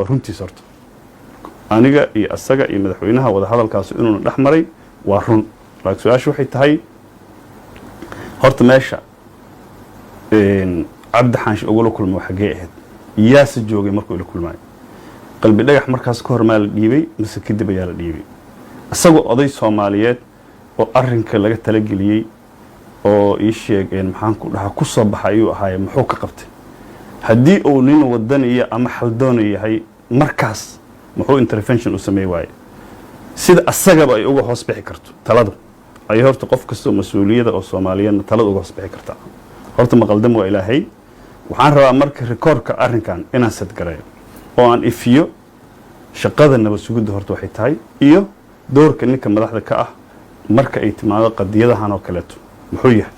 runtii sorto aniga iyo asaga iyo madaxweynaha wada hadalkaas inuu dhaxmaray waa run laakiin su'aashu waxay tahay horta meesha cabdi xansh ugu la kulmo xagee ahayd yaasa joogay markuu la kulmay qalbi dhagax markaas ka hormaa la dhiibay mise kadib ayaa la dhiibay asagoo oday Soomaaliyeed oo arrinka laga tala geliyay oo ii sheegeen maxaan ku dhahaa ku soo baxay uu ahaay muxuu ka qabtay haddii uu nin wadaniya ama xaldoon yahay markaas muxuu intervention u sameey waayay sida asagaba ay uga hoos bixi karto taladu ay horta qof kasta mas'uuliyada oo Soomaaliyeed talada uga hoos bixi karta horta maqaldam waa ilaahay waxaan rabaa marka rekoorka arrinkan inaan sad gareeyo oo aan ifiyo shaqada nabad sugidda horta waxay tahay iyo doorka ninka madaxda ka ah marka ay timaado qadiyadahan oo kale muxuu yahay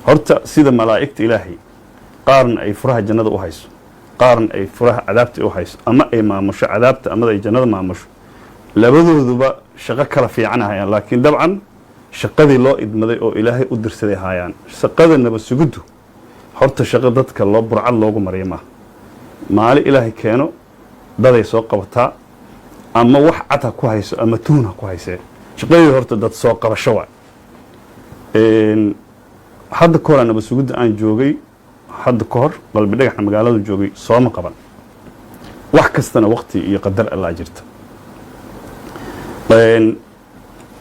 horta sida malaa'ikta ilaahay qaarna ay furaha jannada u hayso qaarna ay furaha cadaabta u hayso ama ay maamusho cadaabta ama ay jannada maamusho labadooduba shaqo kala fiican ahayaan laakiin dabcan shaqadii loo idmaday oo ilaahay u dirsaday haayaan shaqada nabad sugiddu horta shaqo dadka loo burcad loogu mariyo ma maali ilaahay keeno daday soo qabataa ama wax cad ku hayso ama tuun ku haysee shaqadii horta dad soo qabasho waa hadda koor nabad sugidda aan joogay hadda ka hor qalbi dhagaxa magaalada joogay sooma qaban wax kastana waqti iyo qadar Allah jirta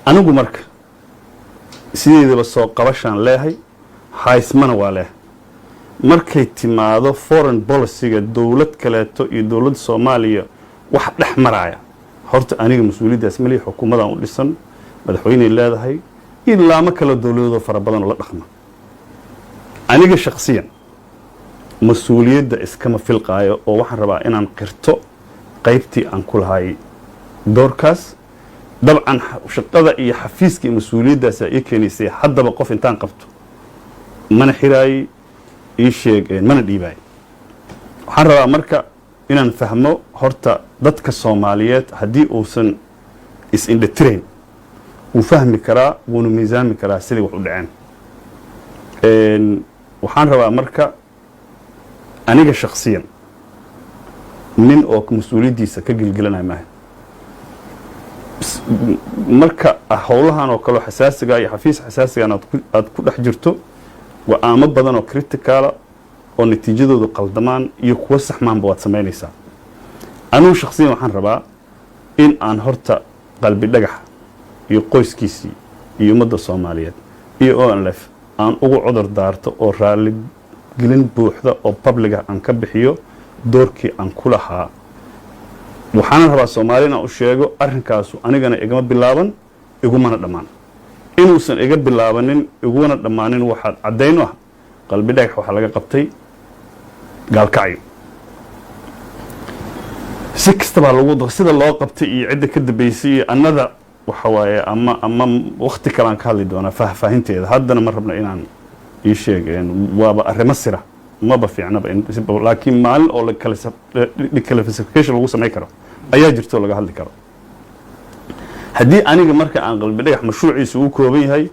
anigu marka sideedaba soo qabashaan leeyahay haysmana waa leeyahay markay timaado foreign policy-ga dawlad kaleeto iyo dawladda Soomaaliya wax dhex maraya horta aniga mas'uuliyadaas mali xukuumadan u dhisan madaxweyne leedahay ilaa ma kala dawladooda fara badan la dhaqma aniga shakhsiyan mas'uuliyadda iskama filqaayo oo waxaan rabaa inaan qirto qaybtii aan ku lahay doorkaas dabcan shaqada iyo xafiiska iyo mas'uuliyaddaas ay keenaysay haddaba qof intaan qabto mana xiraay ii sheeg mana dhiibay waxaan rabaa marka inaan fahmo horta dadka Soomaaliyeed haddii uusan is indhatireen uu fahmi karaa wuuna miisaami karaa sidii wax u dhaceen waxaan rabaa marka aniga shakhsiyan nin oo mas'uuliyadiisa ka gilgilanay maahay marka howlahan oo kale xasaasiga iyo xafiis xasaasiga aad ku dhex jirto go'aamo badan oo critical oo natiijadoodu qaldamaan iyo kuwa saxmaan baad sameynaysaa anigu shakhsiyan waxaan rabaa in aan horta qalbi dhagax iyo qoyskiisii iyo ummadda Soomaaliyeed iyo ONLF aan ugu cudur daarto oo raali gelin buuxda oo public aan ka bixiyo doorkii aan ku lahaa waxaan rabaa Soomaalina u sheego arrinkaas anigana igama bilaaban igumana dhamaan inuusan iga bilaabanin iguna dhamaanin waxa cadeyno ah qalbi dhagax waxa laga qabtay gaalkacyo si kastaba lagu sida loo qabtay iyo cid ka dambeysay annada waxa waaye ama waqti kale aan ka hadli doona faahfaahinteeda haddana ma rabna inaan ii sheegeen waaba arrimo sira ma ba fiicnaba laakiin maalin oo la kala classification lagu sameey karo ayaa jirto laga hadli karo haddii aniga marka aan qalbi dhagax mashruuciisa uu kooban yahay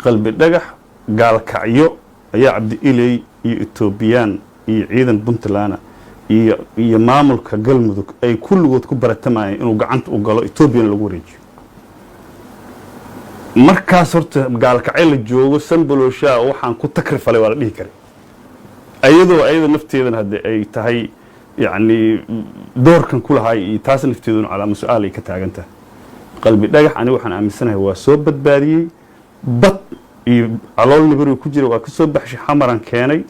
qalbi dhagax gaalkacyo ayaa Cabdi Ilay iyo Ethiopian iyo ciidan Puntland iyo maamulka Galmudug ay kulligood ku baratamayeen inuu gacanta u galo Ethiopian lagu wareejiyo markaas horta gaalkacyo la joogo sanbaloosha waxaan ku takrifalay waa la dhihi karay ayada nafteedana hadda ay tahay yani doorkan ku lahay iyo taas nafteeduna calaamad su'aal ay ka taaganta qalbi dhagax ani waxaan aaminsanahay waa soo badbaadiyay bad iyo calool nibir ku jira waa ka soo baxshay xamaran keenay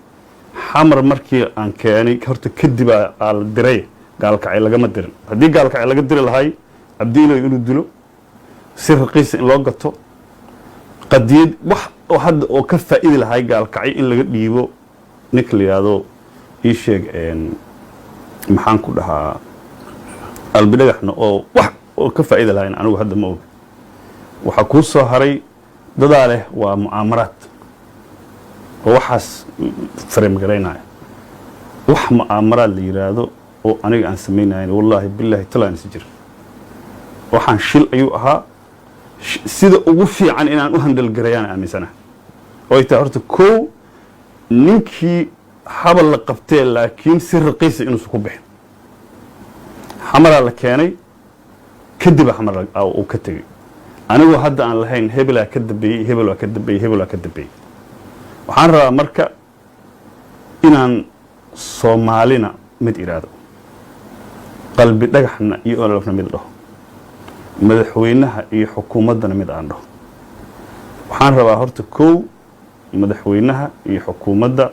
xamar markii aan keenay horta kadib aan diray gaalkacyo lagama dirin hadii gaalkacyo laga diri lahay Cabdi Ilay inuu dilo si raqiis in loo gato qadiyad wax oo hadda oo ka faa'iido lahay gaalkacyo in laga dhiibo nikliyado ii sheeg maxaan ku dhahaa qalbi dhagaxna oo wax oo ka faa'iido lahayn anigu hadda ma og waxa ku soo haray dadaa leh waa mu'aamaraad oo waxaas frame gareynaya wax mu'aamaraad la yiraahdo oo aniga aan sameeynayn wallahi billahi talaan si jir waxaan shil ayuu ahaa sida ugu fiican inaan u handle gareeyaan aaminsana oo ay horta ko ninkii habal la qabtay laakiin si raqiis inuu ku bixin xamara la keenay kadib xamar uu ka tagay anigu hadda aan lahayn hebel ka dambeeyay hebel ka dambeeyay hebel ka dambeeyay waxaan rabaa marka inaan Soomaalina mid iraado qalbi dhagaxna iyo olofna mid dhaho madaxweynaha iyo xukuumadana mid aan dhaho waxaan rabaa horta koow madaxweynaha iyo xukuumadda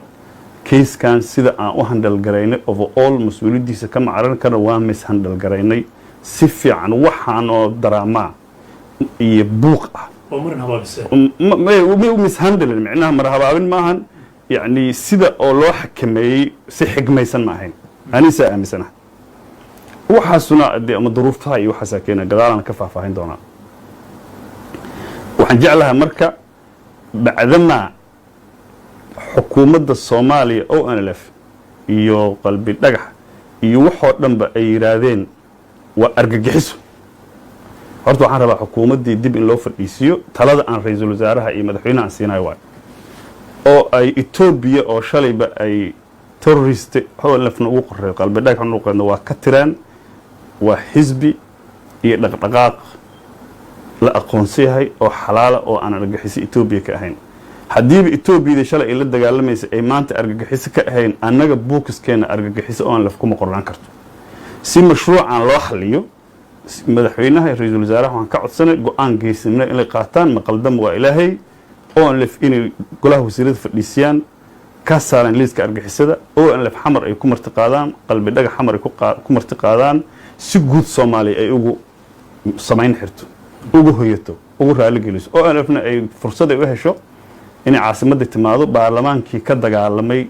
keyskan sida aan u handal garaynay overall mas'uuliyadiisa ka macaran kana waa mis handal garaynay si fiican waxaan oo daraamaa iyo buuq ah ومرن هبابسه ما مسهندل معناها مرهبابين maahan يعني sida oo loo xakameeyay si xigmaysan maahayn anisa aamisana waxaasuna ama duruuftaha iyo waxa saakeenay gadaalana ka faahfaahin doona waxaan jeclahay marka bacdama xukuumadda Soomaaliya oo NLF iyo qalbi dhagax iyo waxoo dhanba ay yiraahdeen waa argagixiso horta waxaan rabaa xukuumaddii dib in loo fadhiisiyo talada aan ra'iisul wasaaraha iyo madaxweynaha siinayo waa oo ay Ethiopia oo shalayba ay terrorist lafna ugu qoray qalbi dhagax ugu qoray waa ka tiraan waa xisbi iyo dhaqdhaqaaq la aqoonsiyahay oo xalaal oo aan argagixis Ethiopia ka ahayn hadii Ethiopia shalay ay la dagaalamaysa ay maanta argagixis ka ahayn annaga buukiskeena argagixis oo aan laf kuma qornaan karto si mashruucan loo xaliyo madaxweynaha iyo ra'iisul wasaaraha waxaan ka codsanay go'aan geesinimo in ay qaataan maqaldam waa ilaahay oo aan laf in golaha wasiirada fadhiisiyaan ka saaran liiska argagixisada oo aan laf xamar ay ku marti qaadaan qalbi dhagax xamar ay ku marti qaadaan si guud Soomaaliya ay ugu samayn xirto ugu hoyato ugu raali geliso oo aan lafna ay fursad ay u hesho in caasimadda timaado baarlamaankii ka dagaalamay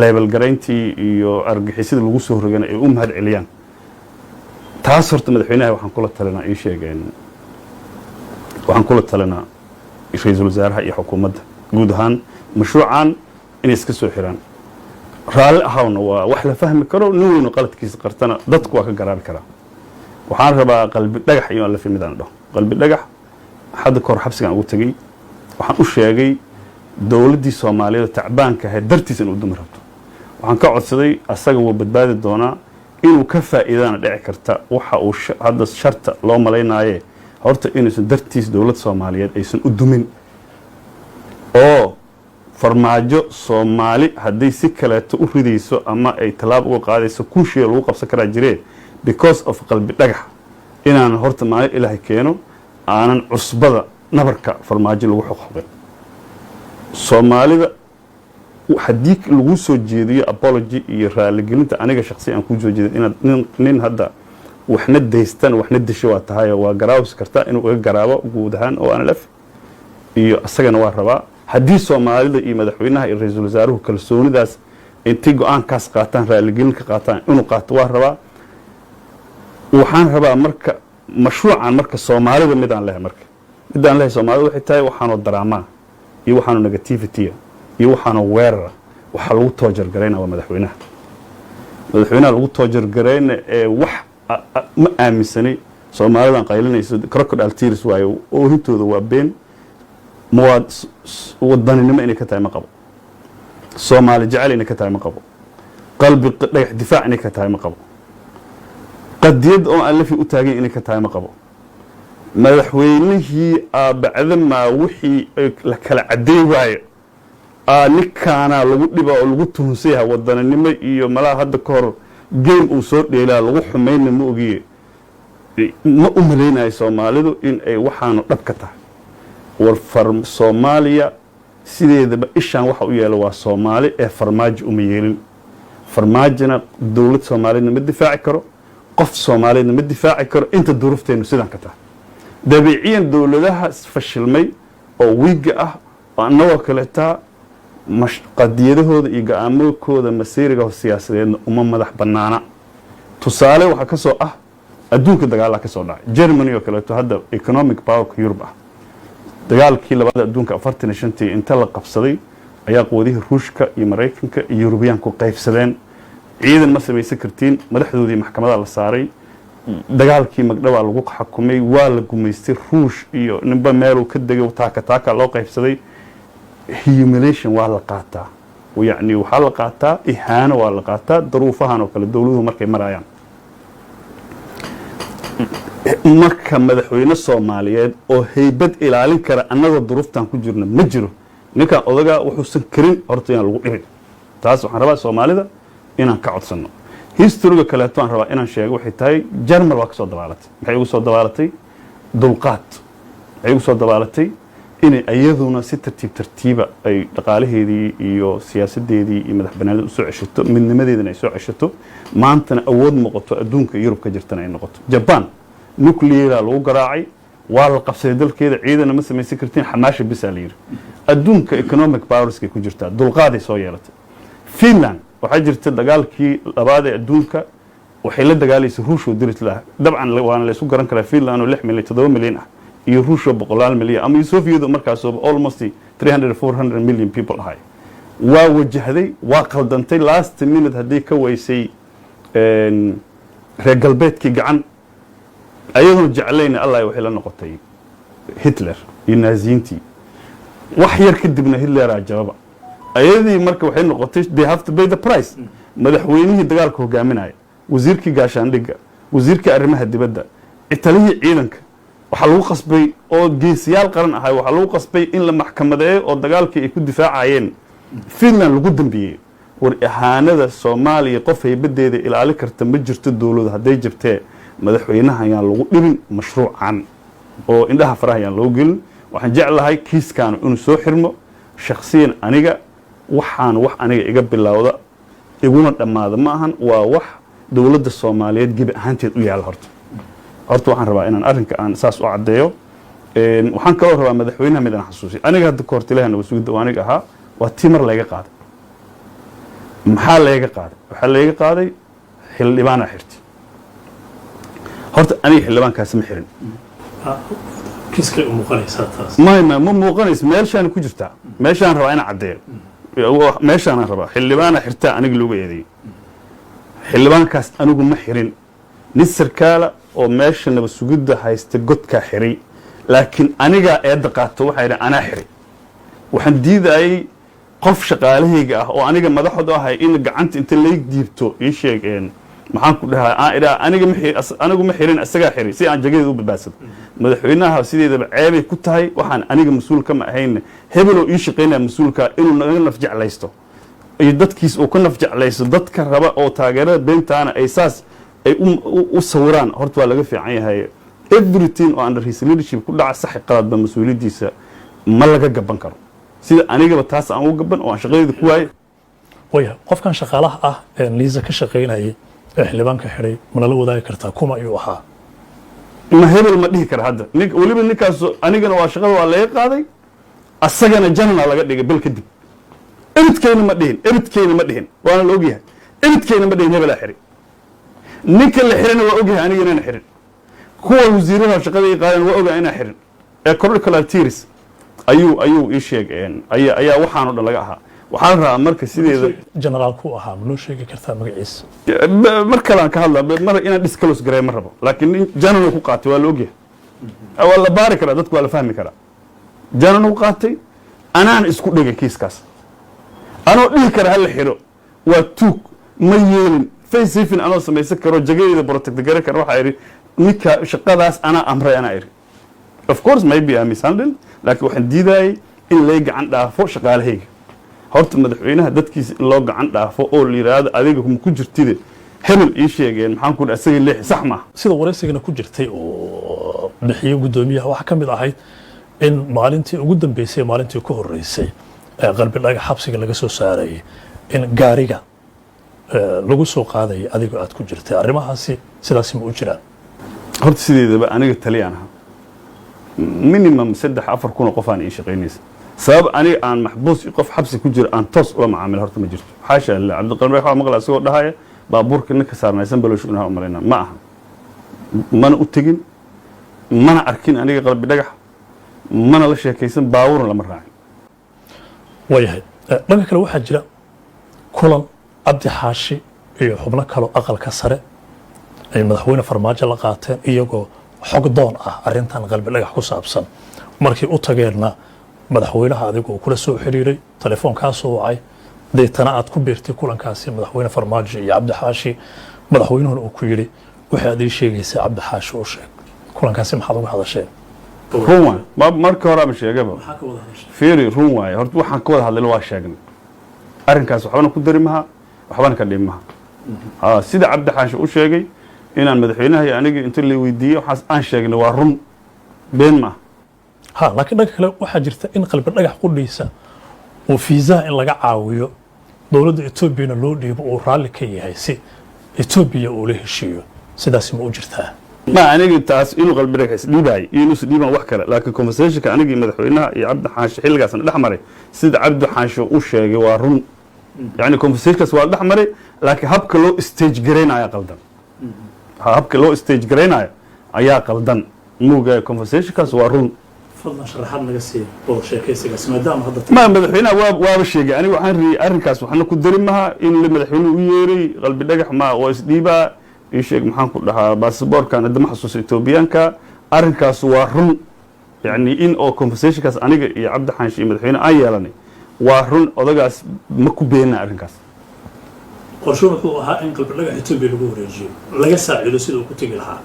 level garayntii iyo argagixisada lagu soo rogana ay u mahad celiyaan taas horta madaxweynaha waxaan kula talinaa ay sheegeen waxaan kula talinaa ra'iisul wasaaraha iyo xukuumadda guud ahaan mashruucan in iska soo xiraan raali ahawna waa wax la fahmi karo nin weyn qaladkiisa qartana dadku waa ka garaabi karaa waxaan rabaa qalbi dhagax iyo la filmidaan dhaho qalbi dhagax hadda kor xabsigan ugu tagay waxaan u sheegay dawladdii Soomaaliyeed tacbaanka ah dartiis inuu dumar rabto waxaan ka codsaday asaga uu badbaadi doonaa inuu ka faa'iidana dhici karta waxa uu hadda sharta loo maleynaaye horta inuu dartiis dawladda Soomaaliyeed aysan u dumin oo farmaajo Soomaali haddii si kale u ridayso ama ay talaab uga qaadayso kuushiga lagu qabsan karaa jiree because of qalbi dhagax inaan horta maalin ilaahay keeno aanan cusbada nabarka farmaajo lagu xoqxoqay Soomaalida haddii lagu soo jeediyo apology iyo raali gelinta aniga shakhsi aan ku soo jeedin in nin hadda waxna deystan waxna disho waa tahay waa garaawis karta inuu uga garaabo guud ahaan oo aan laf iyo asagana waa rabaa haddii Soomaalida iyo madaxweynaha iyo ra'iisul wasaaruhu kalsoonidaas intii go'aankaas qaataan raali gelin ka qaataan inuu qaato waa rabaa waxaan rabaa marka mashruucan marka Soomaalida mid aan leeyahay marka mid aan leeyahay Soomaalida waxay tahay waxaanu drama iyo waxaanu negativity iyo waxaanu weerar waxa lagu toojar gareynaa madaxweynaha lagu toojar gareynaa ee wax ma aaminsanay Soomaalidan qaylinayso crocodile tears waayo oo hintooda waa been مواد وضنينما إنك تاي مقبو Soomaali jecel inay ka tahay ma qabo qalbi dhagax difaac inay ka tahay ma qabo qadiyad oo aan lafi u taagin inay ka tahay ma qabo madaxweynihii bacdama wixii la kala cadeey waayo ninkaana lagu dhiba oo lagu tuhunsayaa wadananimo iyo malaha hadda ka hor game uu soo dheelaa lagu xumeeyna ma ogiye ma u maleynay Soomaalidu in ay waxaanu dhab ka tahay Soomaaliya sideedaba ishaan waxa u yeelo waa Soomaali ee farmaajo uma yeelin farmaajina dawlad Soomaaliyeed ma difaaci karo qof Soomaaliyeed ma difaaci karo inta duruufteenu sidan ka tahay dabiiciyan dawladaha fashilmay oo wiiga ah anagoo kale taa qadiyadahooda iyo go'aamadooda masiiriga siyaasadeed uma madax banaana tusaale waxa ka soo ah adduunka dagaal ka soo dhacay Germany oo kale hadda economic power ka Europe dagaalkii labaad adduunka 45 inta la qabsaday ayaa quwadaha Ruushka iyo Mareykanka iyo Yurubiyaanku qaybsadeen ciidan ma samaysan kartiin madaxdoodii maxkamada la saaray dagaalkii magdhawa lagu xukumay waa la gumeystay Ruush iyo ninba meel uu ka degay taaka loo qaybsaday humiliation waa la qaataa ويعني وحال قاتا إهانة ولا قاتا ظروفها وكل الدولة مركي مرايان marka madaxweyne Soomaaliyeed oo heybad ilaalin kara annaga duruuftan ku jirna ma jiro ninka odaga wuxuu san karin horta in lagu dhibin taas waxaan rabaa Soomaalida inaan ka codsano historyga kale aan rabaa inaan sheego waxay tahay Jarmal waa ka soo dabaalatay maxay ugu soo dabaalatay dulqaad ay ugu soo dabaalatay in ayaduna si tartiiba ay dhaqaalaheedii iyo siyaasadeedii iyo madaxbannaanida u soo ceshato midnimadeedana ay soo ceshato maantana awood noqoto adduunka Yurub ka jirtana ay noqoto Japan nuclear lagu garaacay waa la qabsaday dalkeeda ciidana ma sameeyay kartiin xamaasha bisaa la yiri adduunka economic powers ku jirta dulqaaday soo yeelatay Finland waxa jirta dagaalkii labaad ee adduunka waxay la dagaalaysay Ruushka diritla dabcan waana la isku garan karaa Finland oo 6 milyan 7 milyan ah iyo Ruushka 100 milyan ama Soviet markaas oo almost 300 400 million people ahay waa wajahday waa qaldantay last minute hadii ka waysay reer galbeedkii gacan ayadoo jeclayna Allah waxay la noqotay Hitler iyo Naziinti wax yar kadibna Hitler ajaba ayadii marka waxay noqotay they have to pay the price madaxweynihii dagaalka hogaaminaya wasiirkii gaashaandhigga wasiirkii arrimaha dibadda Italiya ciidanka waxa lagu qasbay oo geesiyaal qaran ahay waxa lagu qasbay in la maxkamadeeyo oo dagaalkii ay ku difaacayeen Finland lagu dambiyay war ahaanada Soomaaliya qof haybadeeda ilaali karta ma jirto dawladda haday jabtay madaxweynaha ayaan lagu dhibin mashruucan oo indhaha faraha ayaan loo gelin waxaan jeclahay kiiskan inuu soo xirmo shakhsiyan aniga waxaan wax aniga iga bilowda iguna dhamaada ma ahan waa wax dawladda Soomaaliyeed gib ahaanteed u yaal horta waxaan rabaa inaan arrinka aan saas u cadeeyo waxaan kaloo rabaa madaxweynaha midaan xasuusi aniga hadda koortilahan wasuuda aniga ahaa waa timar laga qaaday maxaa laga qaaday waxa laga qaaday xildhibaan xirti horta aniga xildhibaankaas ma xirin kiiska u muuqanaysa taas ma muuqanaysa meeshaan ku jirta meeshaan rabaa inaan cadeeyo meeshaan rabaa xildhibaana xirta aniga looga eeday xildhibaankaas anigu ma xirin nisarkaala oo meesha nabad sugidda haysta godka xiray laakiin aniga eed qaato waxa ay ana xiray waxaan diiday qof shaqaalahayga ah oo aniga madaxdu ahay in gacanta inta la diibto ii sheegeen maxaan ku dhahaa anigu ma xirin asaga xiray si aan jagadeedu u badbaadsado madaxweynaha sideedaba ceebay ku tahay waxaan aniga mas'uul ka ma ahayn hebelo ii shaqeynaa mas'uulka inuu naga naf jeclaysto ay dadkiis oo ka naf jeclaysto dadka raba oo taageerada beentaana ay saas ay u sawiraan horta waa laga fiican yahay everything oo under his leadership ku dhaca sax qaladba mas'uuliyadiisa ma laga gaban karo sida anigaba taas aan u gaban oo aan shaqadeeda ku waayay waya qofkan shaqaalaha ah ee liisa ka shaqeynayay xildhibaanka xiray ma la wadaagi kartaa kuma ayuu ahaa ma hebel ma dhihi kara hadda waliba ninkaas anigana waa shaqada waa laga qaaday asagana janna laga dhigay bal kadib ebidkeena ma dhihin waana la ogyahay ebidkeena ma dhihin hebel xiray ninka la xirana waa ogyahay anigana inaan xirin kuwa wasiirada shaqada ay qaadeen waa ogaa inaan xirin ee curricular tiers ayuu ii sheegeen ayaa waxaan oo dhan laga ahaa waxaan rabaa marka sideeda general ku ahaa ma loo sheegi kartaa magaciisa mar kale aan ka hadlaa mar inaan disclose gareey ma rabo laakiin general ku qaatay waa la ogyahay waa la baari karaa dadku waa la fahmi karaa general ku qaatay anaan isku dhigay kiiskaas anoo dhihi kara hal xiro waa tuug ma yeelin faysifin anoo samaysan karo jagadeeda protect gareey karo waxa iri ninka shaqadaas ana amray ana iri of course maybe I mishandled laakiin waxaan diiday in la gacan dhaafo shaqaalahayga horta madaxweynaha dadkiisa in loo gacan dhaafo oo la yiraahdo adiga kuma ku jirtide hebel ii sheegeen maxaan ku dhaasay leex sax ma sida wareysigana ku jirtay oo bixiyo gudoomiyaha waxa kamid ahayd in maalintii ugu dambeysay maalintii ku horeysay qalbi dhaga xabsiga laga soo saaray in gaariga lagu soo qaaday adiga aad ku jirtay arrimahaasi sidaas ma u jiraan horta sideedaba aniga taliyaan ahaa minimum 3-4 kun qof aan ii shaqeynaysa sabab aniga aan maxbuus qof xabsi ku jira aan toos ula macaamil horta ma jirto xaasha Allah Cabdiqaadir waxa maqla asagoo dhahaya baabuurka ninka saarnaysan baloosh inaa u malayna ma aha mana u tagin mana arkin aniga qalbi dhagax mana la sheekaysan baabuurna lama raacin wayahay dhanka kale waxaa jira kulan Abdi Xaashi iyo xubno kale aqalka sare ay madaxweyne farmaajo la qaateen iyagoo xog doon ah arintan qalbi dhagax ku saabsan markii u tageerna madaxweynaha adigu kula soo xiriiray telefoonkaas oo wacay deetana aad ku beertay kulankaasi madaxweyne farmaajo iyo cabdi xaashi madaxweynuhuna uu ku yidhi waxay aad ii sheegaysaa cabdi xaashi u sheeg kulankaasi maxaad uga hadasheen run waay marka hore ama sheegaba maxaa ka wada hadasheen fiiri run waaye horta waxaan ka wada hadlayna waa sheegnay arrinkaas waxbana ku dari maha waxbana ka dhimi maha sida cabdi xaashi u sheegay inaan madaxweynaha iyo anigii inta la weydiiyey waxaas aan sheegnay waa run been maaha ha laakiin dhanka kale waxaa jirta in qalbi dhagax qudhiisa oo fiisaha in laga caawiyo dowladda etoobiyana loo dhiibo uu raalli ka yahay si etoobiya uu la heshiiyo sidaasi ma u jirtaa ma anigi taas inuu qalbi dhagax isdhiibaay iyo inuu isdhiibaan wax kale laakiin conversationka anigii madaxweynaha iyo cabdi xaashi xilligaasna dhex maray sida cabdi xaashi u sheegay waa run yani conversationkaas waa dhex maray laakiin habka loo stage garaynayo qaldan habka loo stage garaynayo ayaa qaldan muuga conversationkaas waa run fadlan sharaxaad naga sii wada sheekaysigaas maadaama hadda ma madaxweynaha waaba sheegay aniga waxaan riyay arrinkaas waxna ku dari maha in madaxweynuhu u yeeray qalbi dhagax ma waa isdhiibaa ii sheeg maxaan ku dhahaa basaboorkan hadda ma xasuuso etoobiyaanka arrinkaas waa run yani in oo conversationkaas aniga iyo cabdi xaashi iyo madaxweyne aan yeelanay waa run odagaas ma ku beenna arrinkaas qorsho wuxuu ahaa in qalbi dhagax etoobiya lagu wareejiyo laga saacido sida uu ku tegi lahaa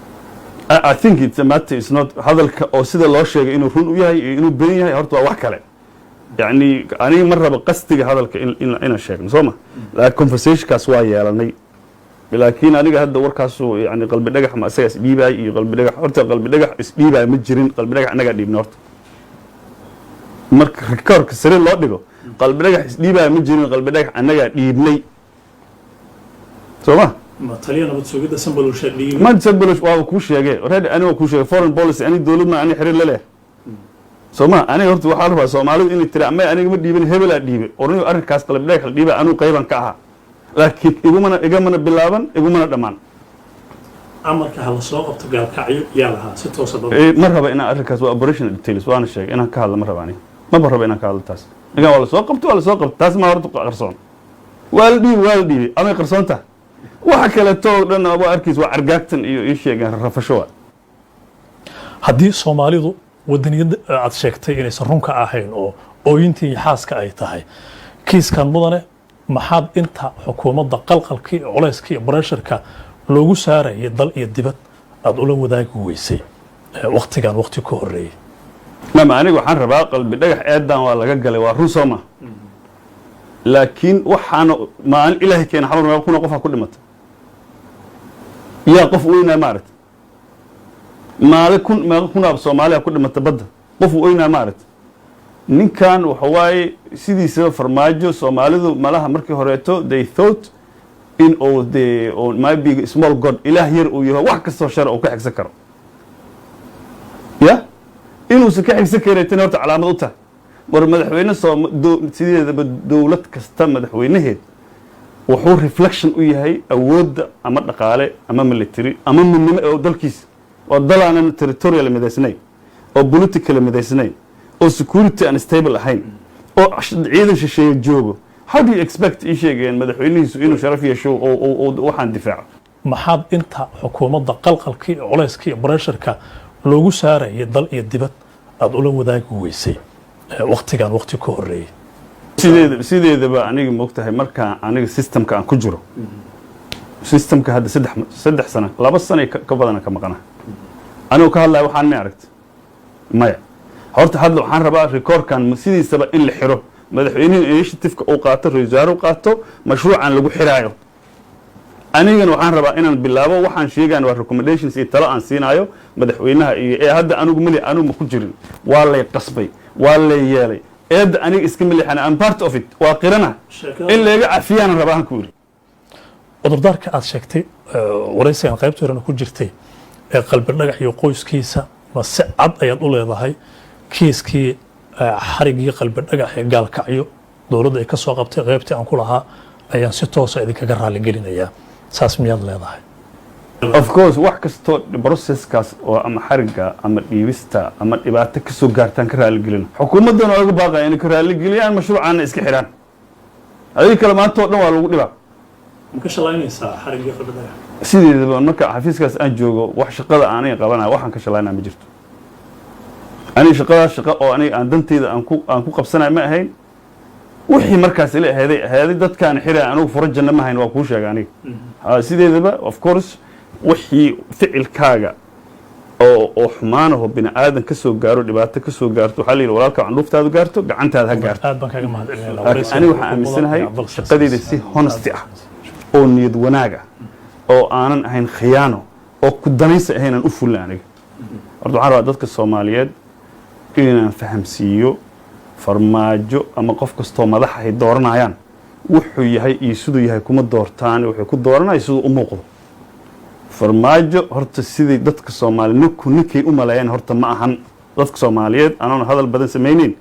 I think it's a matter is not hadalka oo sida loo sheegay inuu run u yahay iyo inuu been yahay horta waa wax kale yani aniga ma raba qastiga hadalka inaan sheegno soo ma laakiin conversationkaas waa yeelanay laakiin aniga hadda warkaasu yani qalbi dhagax ma isaga isdhiibaay iyo qalbi dhagax horta qalbi dhagax isdhiibaay ma jirin qalbi dhagax anaga dhiibna horta marka rekoorka sare loo dhigo qalbi dhagax isdhiibaay ma jirin qalbi dhagax anaga dhiibnay soo ma ma taliya nabad sugidda sambalowsha dhiibay ma sambalowsh waa kuu sheegay already aniga kuu sheegay foreign policy ani dawladna ani xiriir la leh soo ma aniga horta waxaa rabaa Soomaalidu inay tiri ama aniga ma dhiibin hebela dhiibay orniyo arrinkaas qalbi dhagax dhiibay anu qayban ka ahaa laakiin igumana bilaaban igumana dhamaan amarka hala soo qabto gaalkacyo yaa lahaa si toos ah ma raba inaan arrinkaas waa operational details waana sheegay inaan ka hadlo ma raba aniga ma raba inaan ka hadlo taas iga wala soo qabto taas ma horta qarsoon waa la dhiibay ama qarsoonta waxa kale too dhan aba arkiis waa argaagtan iyo ii sheegan rafasho haddii Soomaalidu wadaniyada aad sheegtay inaysan runka ahayn oo ooyintii xaaska ay tahay kiiskan mudane maxaad inta xukuumadda qalqalkii culayskii iyo pressureka loogu saarayay dal iyo dibad aad ula wadaagi weysay waqtigan waqti ka horeeyay ma aniga waxaan rabaa qalbi dhagax eedan waa laga galay waa run Sooma laakiin waxaan maalin ilaahay keen xamar ma kuna qof ku dhimatay yaa qof weynaa maarat maalin kuna Soomaaliya ku dhimatay badda qof weynaa maarat ninkan waxa waaye sidiisa farmaajo Soomaalidu malaha markii horeeto they thought in all the on my big small god ilaah yar uu yahay wax kastoo shar oo ka xigsan karo ya inuu ka xigsan kareetin horta calaamad u tahay war madaxweyne sideedaba dawlad kasta madaxweynaheed wuxuu reflection u yahay awoodda ama dhaqaale ama military ama midnimo oo dalkiisa oo dalaanan territorial midaysnayn oo political midaysnayn oo security and stable ahayn oo ciidan shisheeye joogo how do you expect ii sheegeen madaxweynihiisu inuu sharaf yeesho oo waxaan difaaco maxaad inta xukuumadda qalqalkii culayskii iyo pressureka loogu saarayay dal iyo dibad aad ula wadaagi weysay waqtigan waqti ka horeeyay sideedaba aniga moogtahay marka aniga systemka aan ku jiro systemka hadda saddex sano 2 sano ka badan ka maqana anigu ka hadlay waxaan ma aragtay maya horta hadda waxaan rabaa rekoorkan sidiisaba in la xiro madaxweynaha initiative-ka uu qaato ra'iisul uu qaato mashruucan lagu xiraayo anigana waxaan rabaa inaan bilaabo waxaan sheegaan waa recommendations iyo talo aan siinayo madaxweynaha iyo hadda anigu ku jirin waa lay qasbay waa lay yeelay eedda aniga iska milixana I'm part of it waa qirana in laga cafiyaan rabaan ku yiri cudurdaarka aad sheegtay waraysigan qaybta horena ku jirtay ee qalbi dhagax iyo qoyskiisa ma si cad ayaad u leedahay kiiskii xarigii qalbi dhagax ee gaalkacyo dowladda ay ka soo qabtay qaybtii aan ku lahaa ayaan si toos ah idinkaga raali gelinayaa saas miyaad leedahay of course wax kasto processkaas oo ama xariga ama dhiibista ama dhibaato ka soo gaartaan ka raali gelin xukuumaddan oo uga baaqay in ka raali geliyaan mashruucana iska xiraan adiga kala maanta oo dhan waa lagu dhibaa ma ka shalaynaysaa xarigii qalbi dhagax sideedaba marka xafiiskaas aan joogo wax shaqada aanay qabanaa waxaan ka shalaynaa ma jirto ani shaqo oo ani aan danteyda aan ku qabsanay ma ahayn wixii markaas ila aheeday dadkaan xira anigu furo janno ma hayn waa kuu sheega aniga sideedaba of course wixii ficilkaaga oo xumaanaho bini aadan ka soo gaaro dhibaato ka soo gaarto waxaa la yidhi walaalka candhuuftaadu gaarto gacantaada ha gaarto aad baan kaga mahadcelinaynaa aniga waxaan aaminsanahay shaqadeyda si honesty ah oo niyad wanaag ah oo aanan ahayn khiyaano oo ku danaysa ahaynan u fulin aniga horta waxaan rabaa dadka Soomaaliyeed inaan fahamsiiyo farmaajo ama qof kastoo madax ay dooranayaan wuxuu yahay iyo siduu yahay kuma doortaan wuxuu ku dooranay siduu u muuqdo farmaajo horta sidii dadka Soomaaliyeed ninkay u maleeyaan horta ma ahan dadka Soomaaliyeed anoon hadal badan sameeynin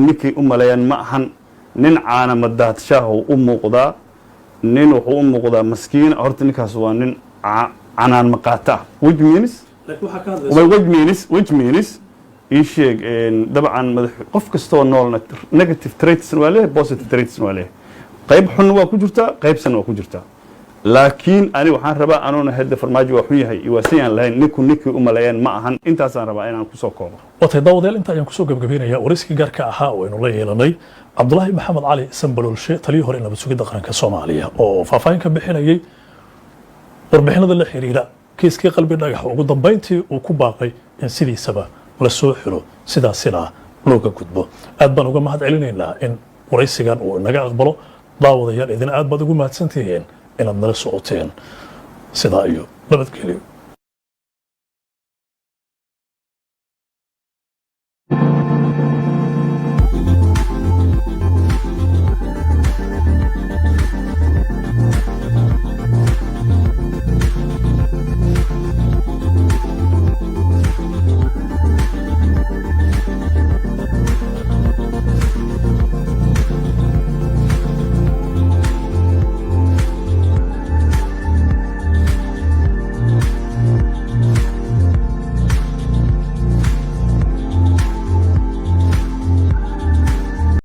ninkay u maleeyaan ma ahan nin caana madaadshaah u muuqdaa nin wuxuu u muuqdaa maskiin horta ninkaas waa nin canaan maqaata which means إيشيء طبعا قف كستو نول negative traits وله positive traits وله قيب حنوا كجرتا قيب سنوا كجرتا لكن أنا وحنا ربا أنا نهدف فرماجي وحوي هاي يواسيان لين نيكو أملايان معهن أنت أصلا ربا أنا كسوكوا وتداود أنت يوم كسوق بجبينة يا وريسك جارك أها وإنه لا يلني عبد الله محمد علي سنبلول شيء تليه هرين بسوق دقرن كصومالية أو فافين كبحنا يي وربحنا ذا الحريرة كيس كي قلبي نجح وقدام بينتي وكوباقي إن سيدي سبا la soo xiro sidaasina looga gudbo aad baan uga mahad celinaynaa in waraysigan uu naga aqbalo daawadayaal idin aad baad ugu mahadsantihiin inaad nala socoteen sidaa iyo nabadgelyo